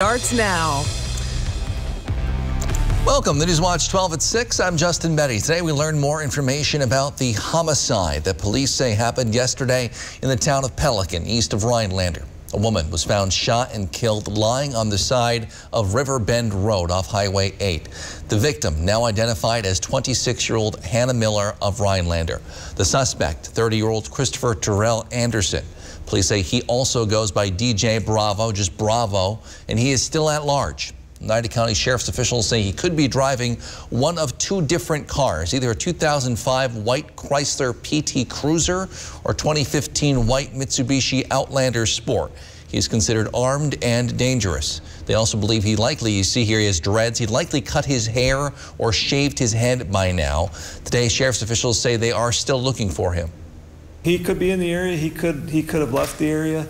Starts now. Welcome to Newswatch 12 at 6. I'm Justin Betty. Today we learn more information about the homicide that police say happened yesterday in the town of Pelican, east of Rhinelander. A woman was found shot and killed lying on the side of River Bend Road off Highway 8. The victim, now identified as 26-year-old Hannah Miller of Rhinelander. The suspect, 30-year-old Christopher Terrell Anderson. Police say he also goes by DJ Bravo, just Bravo, and he is still at large. Oneida County Sheriff's officials say he could be driving one of two different cars, either a 2005 white Chrysler PT Cruiser or 2015 white Mitsubishi Outlander Sport. He is considered armed and dangerous. They also believe he likely, you see here he has dreads, he'd likely cut his hair or shaved his head by now. Today, sheriff's officials say they are still looking for him. He could be in the area, he could have left the area,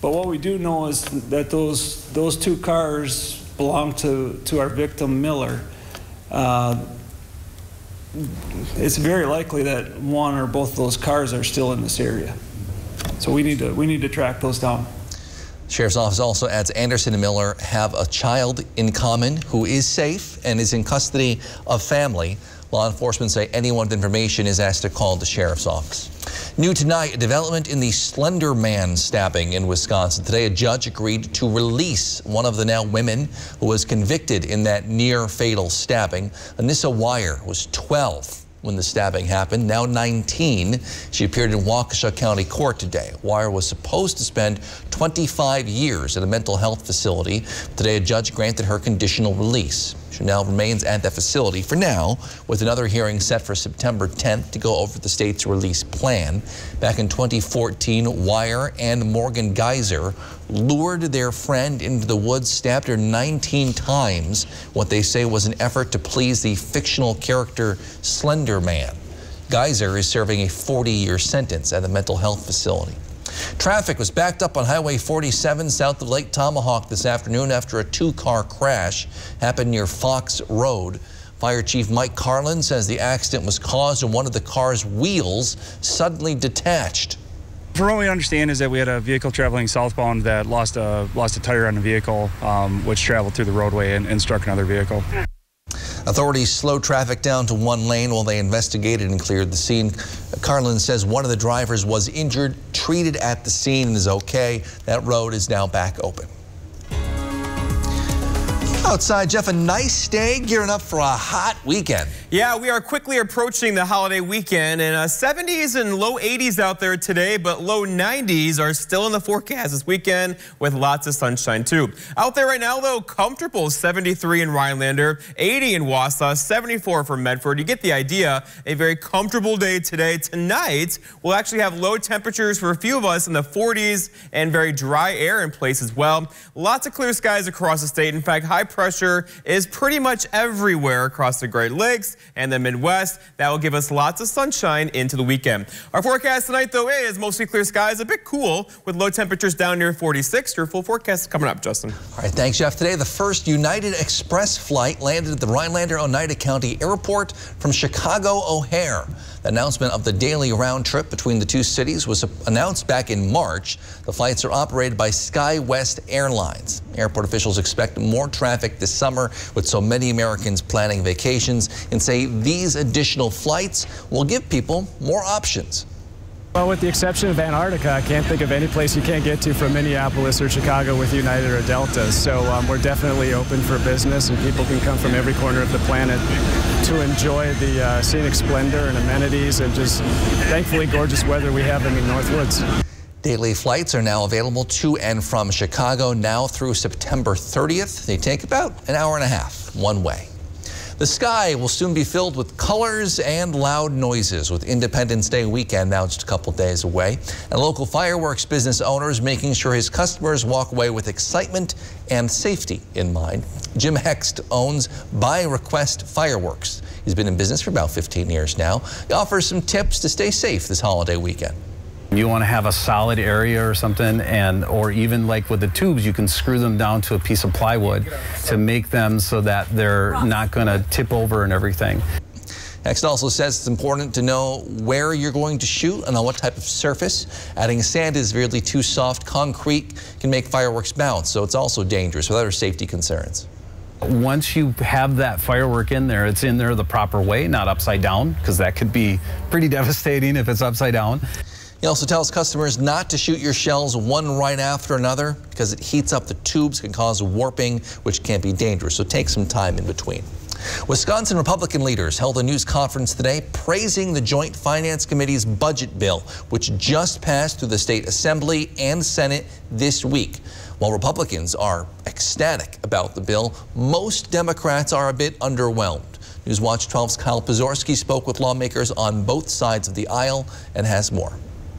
but what we do know is that those two cars belong to our victim Miller. It's very likely that one or both of those cars are still in this area. So we need to track those down. Sheriff's office also adds Anderson and Miller have a child in common who is safe and is in custody of family. Law enforcement say anyone with information is asked to call the sheriff's office. New tonight, a development in the Slender Man stabbing in Wisconsin. Today, a judge agreed to release one of the now women who was convicted in that near-fatal stabbing. Anissa Wire was 12 when the stabbing happened, now 19. She appeared in Waukesha County Court today. Wire was supposed to spend 25 years at a mental health facility. Today, a judge granted her conditional release. She now remains at that facility for now, with another hearing set for September 10th to go over the state's release plan. Back in 2014, Wire and Morgan Geyser lured their friend into the woods, stabbed her 19 times, what they say was an effort to please the fictional character Slender Man. Geyser is serving a 40-year sentence at a mental health facility. Traffic was backed up on Highway 47 south of Lake Tomahawk this afternoon after a two-car crash happened near Fox Road. Fire Chief Mike Carlin says the accident was caused when one of the car's wheels suddenly detached. From what we understand is that we had a vehicle traveling southbound that lost a tire on the vehicle, which traveled through the roadway and struck another vehicle. Authorities slowed traffic down to one lane while they investigated and cleared the scene. Carlin says one of the drivers was injured, treated at the scene, and is okay. That road is now back open. Outside, Jeff, a nice day, gearing up for a hot weekend. Yeah, we are quickly approaching the holiday weekend, and 70s and low 80s out there today, but low 90s are still in the forecast this weekend with lots of sunshine too. Out there right now, though, comfortable 73 in Rhinelander, 80 in Wausau, 74 for Medford. You get the idea. A very comfortable day today. Tonight, we'll actually have low temperatures for a few of us in the 40s and very dry air in place as well. Lots of clear skies across the state. In fact, high pressure is pretty much everywhere across the Great Lakes and the Midwest. That will give us lots of sunshine into the weekend. Our forecast tonight, though, is mostly clear skies, a bit cool with low temperatures down near 46. Your full forecast is coming up, Justin. All right, thanks, Jeff. Today, the first United Express flight landed at the Rhinelander Oneida County Airport from Chicago O'Hare. The announcement of the daily round trip between the two cities was announced back in March. The flights are operated by SkyWest Airlines. Airport officials expect more traffic this summer with so many Americans planning vacations and say these additional flights will give people more options. Well, with the exception of Antarctica, I can't think of any place you can't get to from Minneapolis or Chicago with United or Delta. So we're definitely open for business, and people can come from every corner of the planet to enjoy the scenic splendor and amenities and just thankfully gorgeous weather we have in the Northwoods. Daily flights are now available to and from Chicago now through September 30th. They take about an hour and a half one way. The sky will soon be filled with colors and loud noises with Independence Day weekend now just a couple days away. And local fireworks business owners making sure his customers walk away with excitement and safety in mind. Jim Hext owns By Request Fireworks. He's been in business for about 15 years now. He offers some tips to stay safe this holiday weekend. You want to have a solid area or something, or even like with the tubes, you can screw them down to a piece of plywood to make them so that they're not going to tip over and everything. Next also says it's important to know where you're going to shoot and on what type of surface. Adding sand is really too soft. Concrete can make fireworks bounce, so it's also dangerous with other safety concerns. Once you have that firework in there, it's in there the proper way, not upside down, because that could be pretty devastating if it's upside down. He also tells customers not to shoot your shells one right after another because it heats up the tubes, can cause warping, which can be dangerous. So take some time in between. Wisconsin Republican leaders held a news conference today praising the Joint Finance Committee's budget bill, which just passed through the state assembly and Senate this week. While Republicans are ecstatic about the bill, most Democrats are a bit underwhelmed. Newswatch 12's Kyle Pazorski spoke with lawmakers on both sides of the aisle and has more.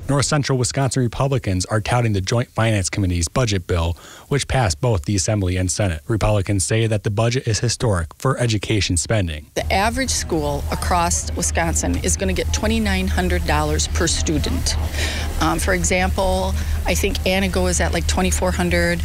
North Central Wisconsin Republicans are touting the Joint Finance Committee's budget bill, which passed both the Assembly and Senate. Republicans say that the budget is historic for education spending. The average school across Wisconsin is going to get $2,900 per student. For example, I think Anago is at like $2,400.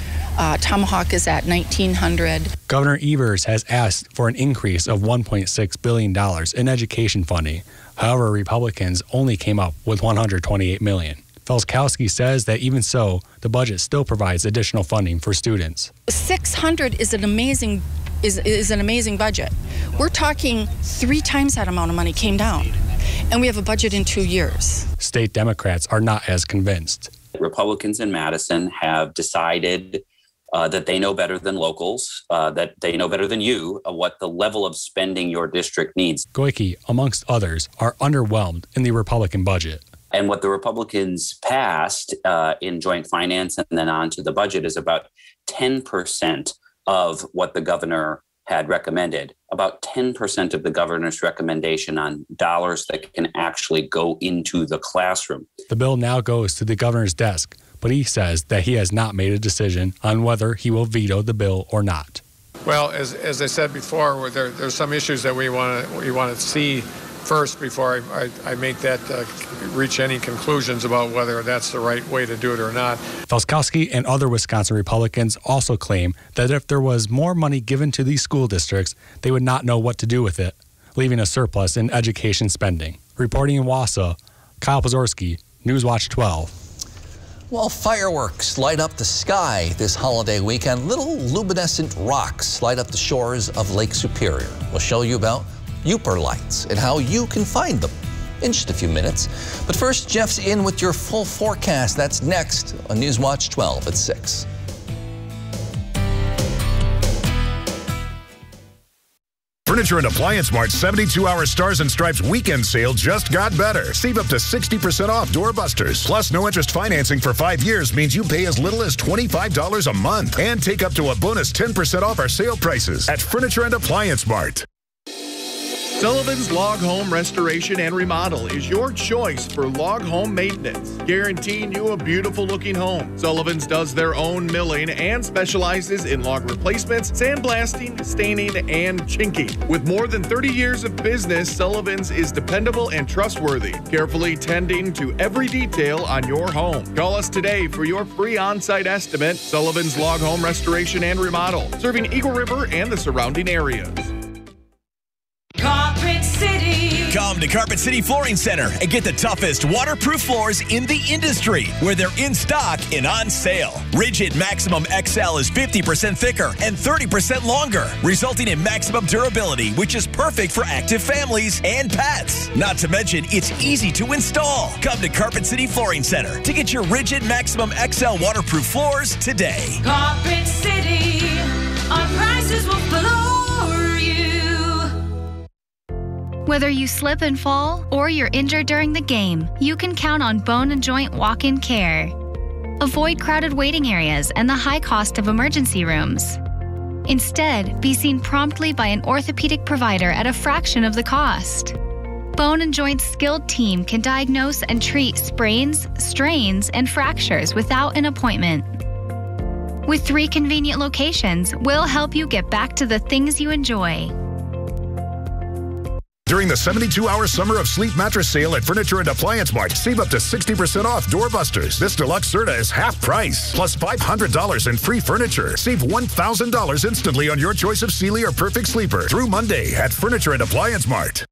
Tomahawk is at $1,900. Governor Evers has asked for an increase of $1.6 billion in education funding. However, Republicans only came up with $128 million. Felskowski says that even so, the budget still provides additional funding for students. $600 is an amazing budget. We're talking 3 times that amount of money came down, and we have a budget in 2 years. State Democrats are not as convinced. Republicans in Madison have decided that they know better than locals, that they know better than you what the level of spending your district needs. Goike, amongst others, are underwhelmed in the Republican budget. And what the Republicans passed in joint finance and then on to the budget is about 10% of what the governor had recommended, about 10% of the governor's recommendation on dollars that can actually go into the classroom. The bill now goes to the governor's desk, but he says that he has not made a decision on whether he will veto the bill or not. Well, as I said before, there's some issues that we want to see first before I make that reach any conclusions about whether that's the right way to do it or not. Felskowski and other Wisconsin Republicans also claim that if there was more money given to these school districts, they would not know what to do with it, leaving a surplus in education spending. Reporting in Wausau, Kyle Pazorski, Newswatch 12. Well, fireworks light up the sky this holiday weekend. Little luminescent rocks light up the shores of Lake Superior. We'll show you about Uper lights and how you can find them in just a few minutes. But first, Jeff's in with your full forecast. That's next on Newswatch 12 at 6. Furniture and Appliance Mart's 72-hour Stars and Stripes weekend sale just got better. Save up to 60% off doorbusters. Plus, no-interest financing for 5 years means you pay as little as $25 a month. And take up to a bonus 10% off our sale prices at Furniture and Appliance Mart. Sullivan's Log Home Restoration and Remodel is your choice for log home maintenance, guaranteeing you a beautiful looking home. Sullivan's does their own milling and specializes in log replacements, sandblasting, staining, and chinking. With more than 30 years of business, Sullivan's is dependable and trustworthy, carefully tending to every detail on your home. Call us today for your free on-site estimate. Sullivan's Log Home Restoration and Remodel, serving Eagle River and the surrounding areas. Carpet City. Come to Carpet City Flooring Center and get the toughest waterproof floors in the industry, where they're in stock and on sale. Rigid Maximum XL is 50% thicker and 30% longer, resulting in maximum durability, which is perfect for active families and pets. Not to mention, it's easy to install. Come to Carpet City Flooring Center to get your Rigid Maximum XL waterproof floors today. Carpet City, our prices will floor you. Whether you slip and fall or you're injured during the game, you can count on Bone and Joint walk-in care. Avoid crowded waiting areas and the high cost of emergency rooms. Instead, be seen promptly by an orthopedic provider at a fraction of the cost. Bone and Joint's skilled team can diagnose and treat sprains, strains, and fractures without an appointment. With 3 convenient locations, we'll help you get back to the things you enjoy. During the 72-hour Summer of Sleep mattress sale at Furniture and Appliance Mart, save up to 60% off doorbusters. This deluxe Serta is half price, plus $500 in free furniture. Save $1,000 instantly on your choice of Sealy or Perfect Sleeper through Monday at Furniture and Appliance Mart.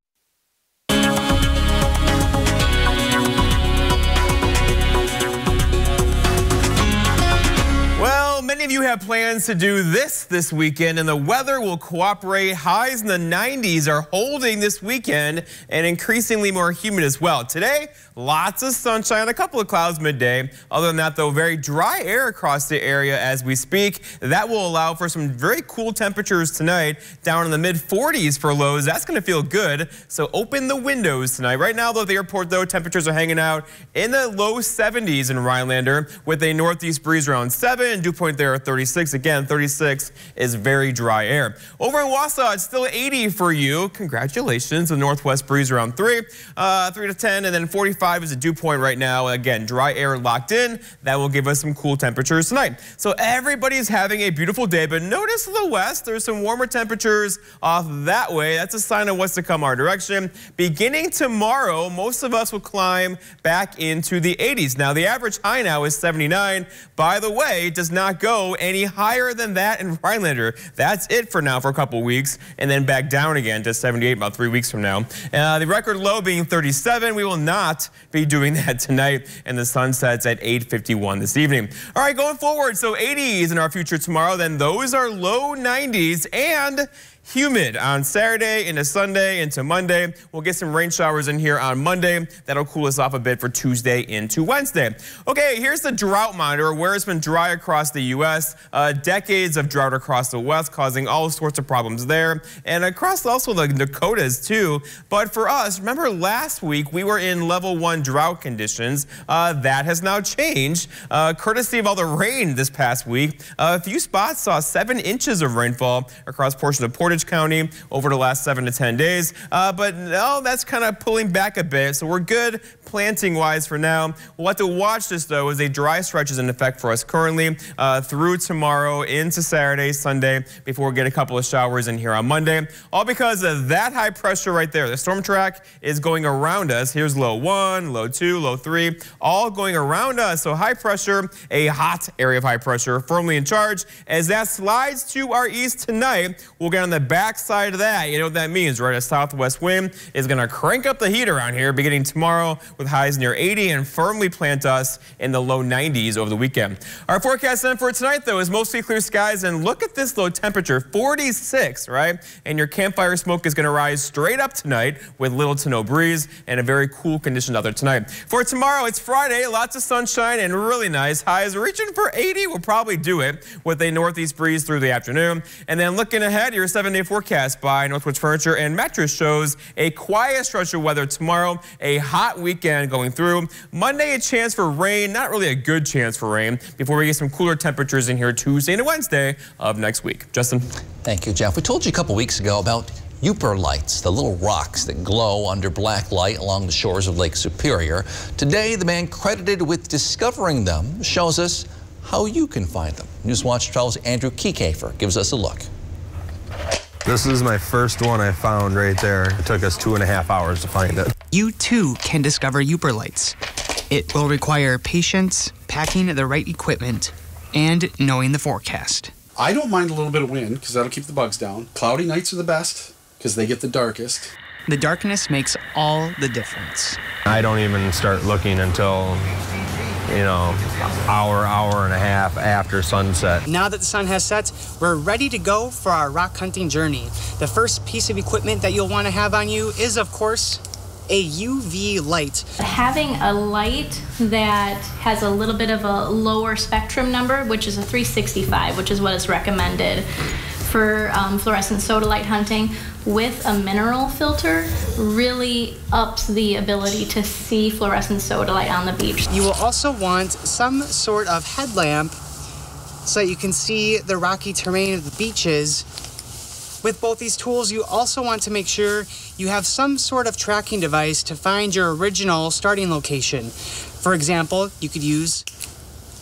of you have plans to do this weekend, and the weather will cooperate. Highs in the 90s are holding this weekend and increasingly more humid as well. Today, lots of sunshine, a couple of clouds midday. Other than that, though, very dry air across the area as we speak. That will allow for some very cool temperatures tonight, down in the mid-40s for lows. That's going to feel good, so open the windows tonight. Right now, though, at the airport, though, temperatures are hanging out in the low 70s in Rhinelander with a northeast breeze around 7. Dew point there at 36. Again, 36 is very dry air. Over in Wausau, it's still 80 for you. Congratulations. The northwest breeze around 3 to 10, and then 45 is a dew point right now. Again, dry air locked in. That will give us some cool temperatures tonight. So everybody's having a beautiful day, but notice to the west, there's some warmer temperatures off that way. That's a sign of what's to come our direction. Beginning tomorrow, most of us will climb back into the 80s. Now, the average high now is 79. By the way, it does not go any higher than that in Rhinelander. That's it for now for a couple weeks, and then back down again to 78 about 3 weeks from now. The record low being 37. We will not be doing that tonight, and the sun sets at 8:51 this evening. All right, going forward, so 80s in our future tomorrow, then those are low 90s and humid on Saturday into Sunday into Monday. We'll get some rain showers in here on Monday. That'll cool us off a bit for Tuesday into Wednesday. Okay, here's the drought monitor where it's been dry across the U.S. Decades of drought across the West causing all sorts of problems there and across also the Dakotas too. But for us, remember last week we were in level 1 drought conditions. That has now changed courtesy of all the rain this past week. A few spots saw 7 inches of rainfall across portions of Portage County over the last 7 to 10 days. But no, that's kind of pulling back a bit. So we're good planting wise for now. We'll have to watch this though as a dry stretch is in effect for us currently through tomorrow into Saturday, Sunday before we get a couple of showers in here on Monday. All because of that high pressure right there. The storm track is going around us. Here's low 1, low 2, low 3, all going around us. So high pressure, a hot area of high pressure firmly in charge. As that slides to our east tonight, we'll get on the backside of that. You know what that means, right? A southwest wind is going to crank up the heat around here beginning tomorrow with highs near 80 and firmly plant us in the low 90s over the weekend. Our forecast then for tonight, though, is mostly clear skies. And look at this low temperature, 46, right? And your campfire smoke is going to rise straight up tonight with little to no breeze and a very cool condition out there tonight. For tomorrow, it's Friday, lots of sunshine and really nice. Highs reaching for 80. We'll probably do it with a northeast breeze through the afternoon. And then looking ahead, your 7-day forecast by Northwoods Furniture and Mattress shows a quiet stretch of weather tomorrow, a hot weekend going through. Monday, a chance for rain, not really a good chance for rain, before we get some cooler temperatures in here Tuesday and Wednesday of next week. Justin? Thank you, Jeff. We told you a couple weeks ago about Uper lights, the little rocks that glow under black light along the shores of Lake Superior. Today, the man credited with discovering them shows us how you can find them. Newswatch 12's Andrew Kiekefer gives us a look. This is my first one I found right there. It took us 2.5 hours to find it. You too can discover Uper lights. It will require patience, packing the right equipment, and knowing the forecast. I don't mind a little bit of wind because that'll keep the bugs down. Cloudy nights are the best because they get the darkest. The darkness makes all the difference. I don't even start looking until, you know, hour and a half after sunset. Now that the sun has set, we're ready to go for our rock hunting journey. The first piece of equipment that you'll want to have on you is, of course, a UV light. Having a light that has a little bit of a lower spectrum number, which is a 365, which is what is recommended for fluorescent sodalite hunting, with a mineral filter really ups the ability to see fluorescent sodalite on the beach. You will also want some sort of headlamp so that you can see the rocky terrain of the beaches. With both these tools, you also want to make sure you have some sort of tracking device to find your original starting location. For example, you could use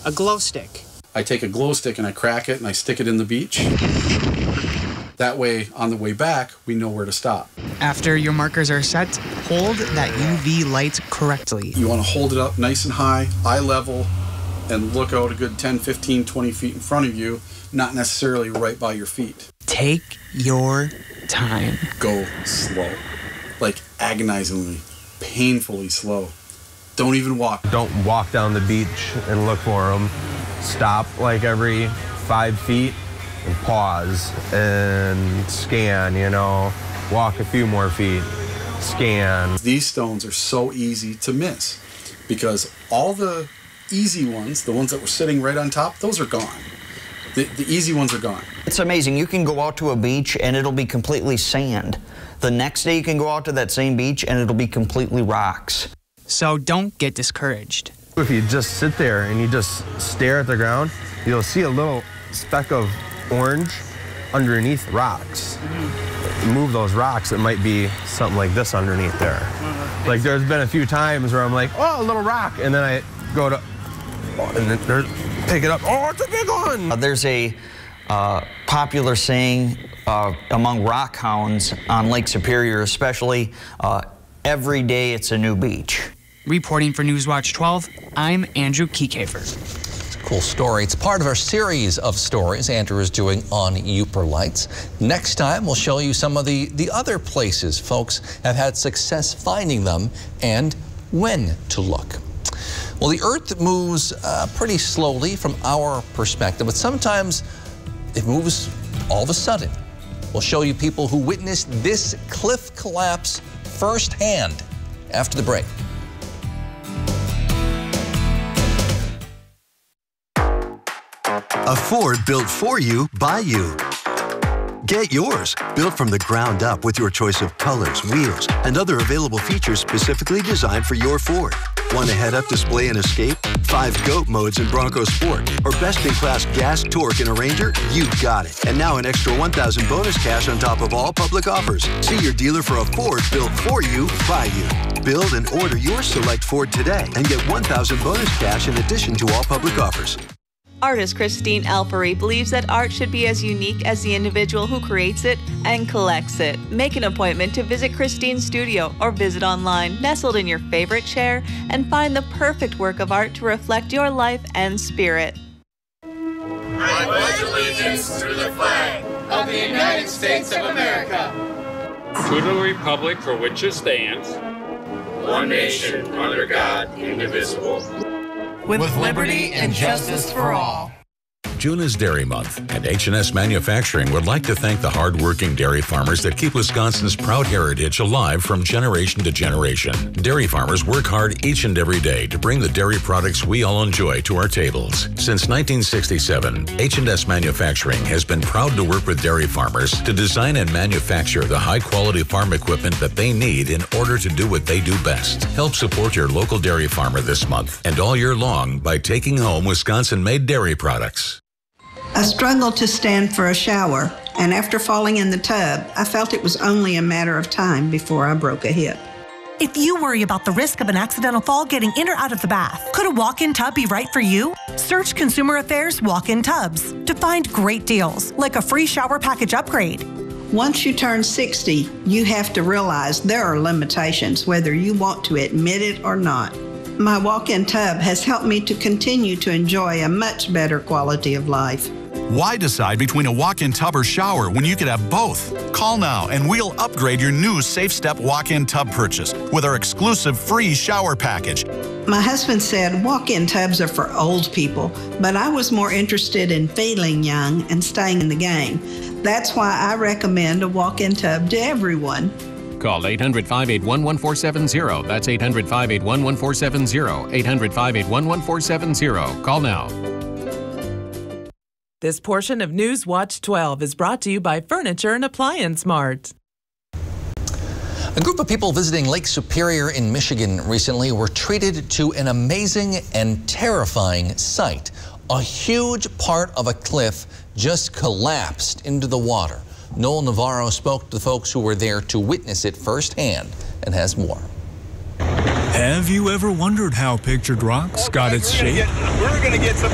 a glow stick. I take a glow stick and I crack it and I stick it in the beach. That way, on the way back, we know where to stop. After your markers are set, hold that UV light correctly. You want to hold it up nice and high, eye level, and look out a good 10, 15, 20 feet in front of you, not necessarily right by your feet. Take your time. Go slow, like agonizingly, painfully slow. Don't even walk. Don't walk down the beach and look for them. Stop like every 5 feet and pause and scan, you know, walk a few more feet, scan. These stones are so easy to miss because all the easy ones, the ones that were sitting right on top, those are gone. The easy ones are gone. It's amazing. You can go out to a beach and it'll be completely sand. The next day you can go out to that same beach and it'll be completely rocks. So don't get discouraged. If you just sit there and you just stare at the ground, you'll see a little speck of orange underneath rocks. Move those rocks, it might be something like this underneath there. Like there's been a few times where I'm like, oh, a little rock, and then I go to, and then pick it up, oh, it's a big one. There's a popular saying among rock hounds on Lake Superior especially, every day it's a new beach. Reporting for Newswatch 12, I'm Andrew Kiekefer. It's a cool story. It's part of our series of stories Andrew is doing on Uper Lights. Next time, we'll show you some of the other places folks have had success finding them and when to look. Well, the Earth moves pretty slowly from our perspective, but sometimes it moves all of a sudden. We'll show you people who witnessed this cliff collapse firsthand after the break. A Ford built for you, by you. Get yours, built from the ground up with your choice of colors, wheels, and other available features specifically designed for your Ford. Want a head-up display in Escape, 5 GOAT modes in Bronco Sport, or best-in-class gas torque in a Ranger? You got it. And now an extra $1,000 bonus cash on top of all public offers. See your dealer for a Ford built for you, by you. Build and order your select Ford today and get $1,000 bonus cash in addition to all public offers. Artist Christine Alpery believes that art should be as unique as the individual who creates it and collects it. Make an appointment to visit Christine's studio or visit online, nestled in your favorite chair, and find the perfect work of art to reflect your life and spirit. I pledge allegiance to the flag of the United States of America, to the republic for which it stands, one nation under God, indivisible, with liberty and justice for all. June is Dairy Month, and H&S Manufacturing would like to thank the hard-working dairy farmers that keep Wisconsin's proud heritage alive from generation to generation. Dairy farmers work hard each and every day to bring the dairy products we all enjoy to our tables. Since 1967, H&S Manufacturing has been proud to work with dairy farmers to design and manufacture the high-quality farm equipment that they need in order to do what they do best. Help support your local dairy farmer this month and all year long by taking home Wisconsin-made dairy products. I struggled to stand for a shower, and after falling in the tub, I felt it was only a matter of time before I broke a hip. If you worry about the risk of an accidental fall getting in or out of the bath, could a walk-in tub be right for you? Search Consumer Affairs Walk-in Tubs to find great deals, like a free shower package upgrade. Once you turn 60, you have to realize there are limitations, whether you want to admit it or not. My walk-in tub has helped me to continue to enjoy a much better quality of life. Why decide between a walk-in tub or shower when you could have both? Call now and we'll upgrade your new Safe Step walk-in tub purchase with our exclusive free shower package. My husband said walk-in tubs are for old people, but I was more interested in feeling young and staying in the game. That's why I recommend a walk-in tub to everyone. Call 800-581-1470. That's 800-581-1470. 800-581-1470. Call now. This portion of News Watch 12 is brought to you by Furniture and Appliance Mart. A group of people visiting Lake Superior in Michigan recently were treated to an amazing and terrifying sight. A huge part of a cliff just collapsed into the water. Noel Navarro spoke to the folks who were there to witness it firsthand and has more. Have you ever wondered how pictured rocks got its shape? We're going to get some.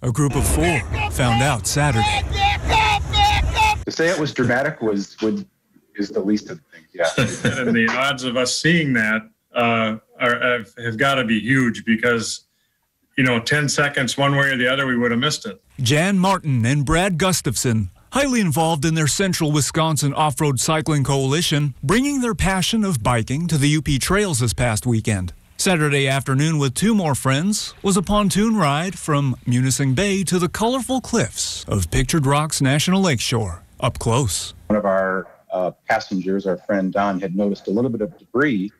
A group of 4 found out Saturday. To say it was dramatic is the least of the things, yeah. And the odds of us seeing that have got to be huge because, 10 seconds one way or the other, we would have missed it. Jan Martin and Brad Gustafson, highly involved in their Central Wisconsin Off-Road Cycling Coalition, bringing their passion of biking to the UP trails this past weekend. Saturday afternoon with 2 more friends was a pontoon ride from Munising Bay to the colorful cliffs of Pictured Rocks National Lakeshore, up close. One of our passengers, our friend Don, had noticed a little bit of debris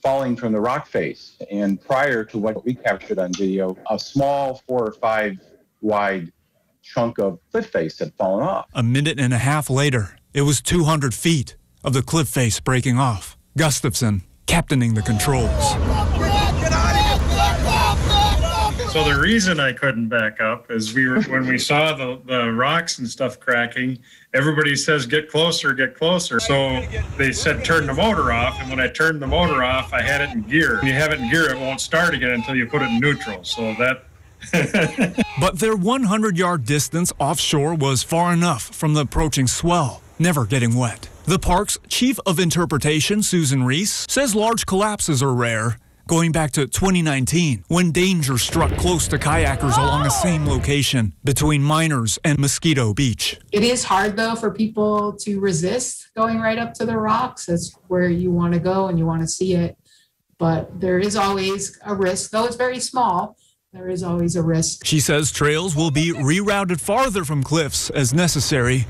falling from the rock face. And prior to what we captured on video, a small 4 or 5 wide chunk of cliff face had fallen off. A minute and a half later, it was 200 feet of the cliff face breaking off. Gustafson captaining the controls. So the reason I couldn't back up is when we saw the rocks and stuff cracking, everybody says, get closer, get closer. So they said, turn the motor off. And when I turned the motor off, I had it in gear. When you have it in gear, it won't start again until you put it in neutral. So that... But their 100-yard distance offshore was far enough from the approaching swell, never getting wet. The park's chief of interpretation, Susan Reese, says large collapses are rare, going back to 2019, when danger struck close to kayakers along the same location between Miners and Mosquito Beach. It is hard, though, for people to resist going right up to the rocks. That's where you want to go and you want to see it. But there is always a risk, though it's very small. There is always a risk. She says trails will be rerouted farther from cliffs as necessary,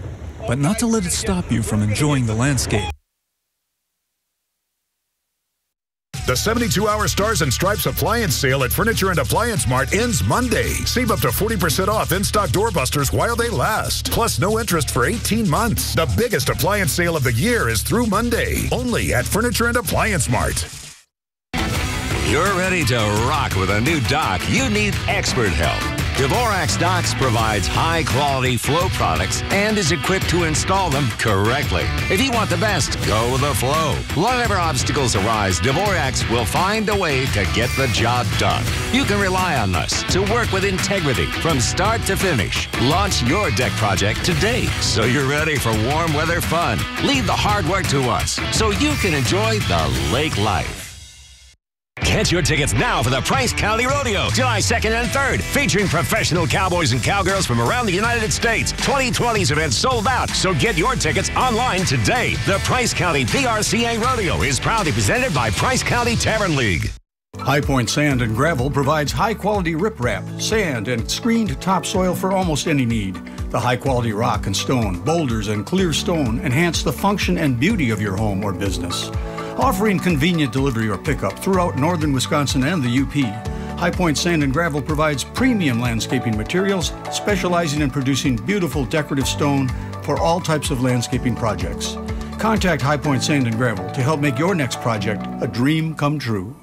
but not to let it stop you from enjoying the landscape. The 72-hour Stars and Stripes appliance sale at Furniture and Appliance Mart ends Monday. Save up to 40% off in-stock doorbusters while they last. Plus no interest for 18 months. The biggest appliance sale of the year is through Monday. Only at Furniture and Appliance Mart. You're ready to rock with a new dock. You need expert help. Dvorak's Docks provides high-quality flow products and is equipped to install them correctly. If you want the best, go with the flow. Whatever obstacles arise, Dvorak's will find a way to get the job done. You can rely on us to work with integrity from start to finish. Launch your deck project today so you're ready for warm weather fun. Leave the hard work to us so you can enjoy the lake life. Get your tickets now for the Price County Rodeo, July 2nd and 3rd, featuring professional cowboys and cowgirls from around the United States. 2020's event sold out, so get your tickets online today. The Price County PRCA Rodeo is proudly presented by Price County Tavern League. High Point Sand and Gravel provides high-quality riprap, sand, and screened topsoil for almost any need. The high-quality rock and stone, boulders, and clear stone enhance the function and beauty of your home or business. Offering convenient delivery or pickup throughout northern Wisconsin and the UP, High Point Sand and Gravel provides premium landscaping materials, specializing in producing beautiful decorative stone for all types of landscaping projects. Contact High Point Sand and Gravel to help make your next project a dream come true.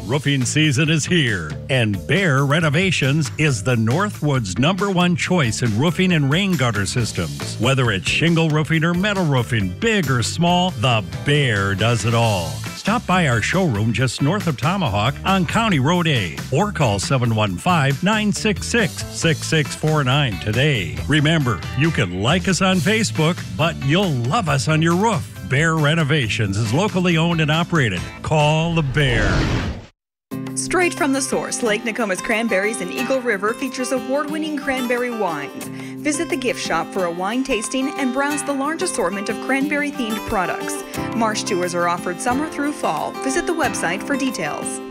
Roofing season is here, and Bear Renovations is the Northwood's #1 choice in roofing and rain gutter systems. Whether it's shingle roofing or metal roofing, big or small, the Bear does it all. Stop by our showroom just north of Tomahawk on County Road A or call 715-966-6649 today. Remember, you can like us on Facebook, but you'll love us on your roof. Bear Renovations is locally owned and operated. Call the Bear. Straight from the source, Lake Nokomis Cranberries in Eagle River features award-winning cranberry wines. Visit the gift shop for a wine tasting and browse the large assortment of cranberry-themed products. Marsh tours are offered summer through fall. Visit the website for details.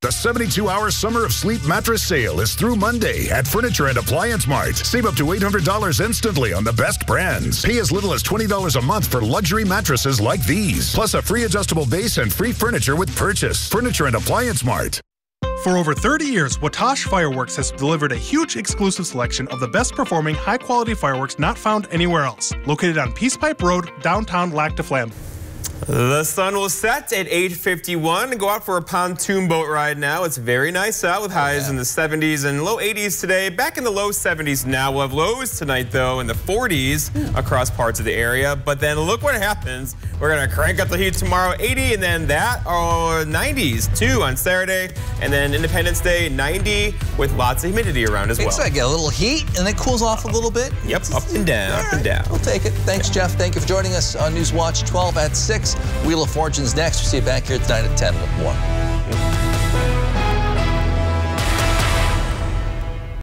The 72-hour Summer of Sleep mattress sale is through Monday at Furniture and Appliance Mart. Save up to $800 instantly on the best brands. Pay as little as $20 a month for luxury mattresses like these, plus a free adjustable base and free furniture with purchase. Furniture and Appliance Mart. For over 30 years, Watash Fireworks has delivered a huge exclusive selection of the best performing high-quality fireworks not found anywhere else. Located on Peace Pipe Road, downtown Lac du Flambeau. The sun will set at 8:51. Go out for a pontoon boat ride now. It's very nice out with highs in the 70s and low 80s today. Back in the low 70s now. We'll have lows tonight, though, in the 40s across parts of the area. But then look what happens. We're going to crank up the heat tomorrow, 80, and then that, 90s, too, on Saturday. And then Independence Day, 90, with lots of humidity around as well. It's like a little heat, and it cools off a little bit. Yep, up and down, up and down. We'll take it. Thanks, Jeff. Thank you for joining us on News Watch 12 at 6. Wheel of Fortune's next. We'll see you back here tonight at 10 with more.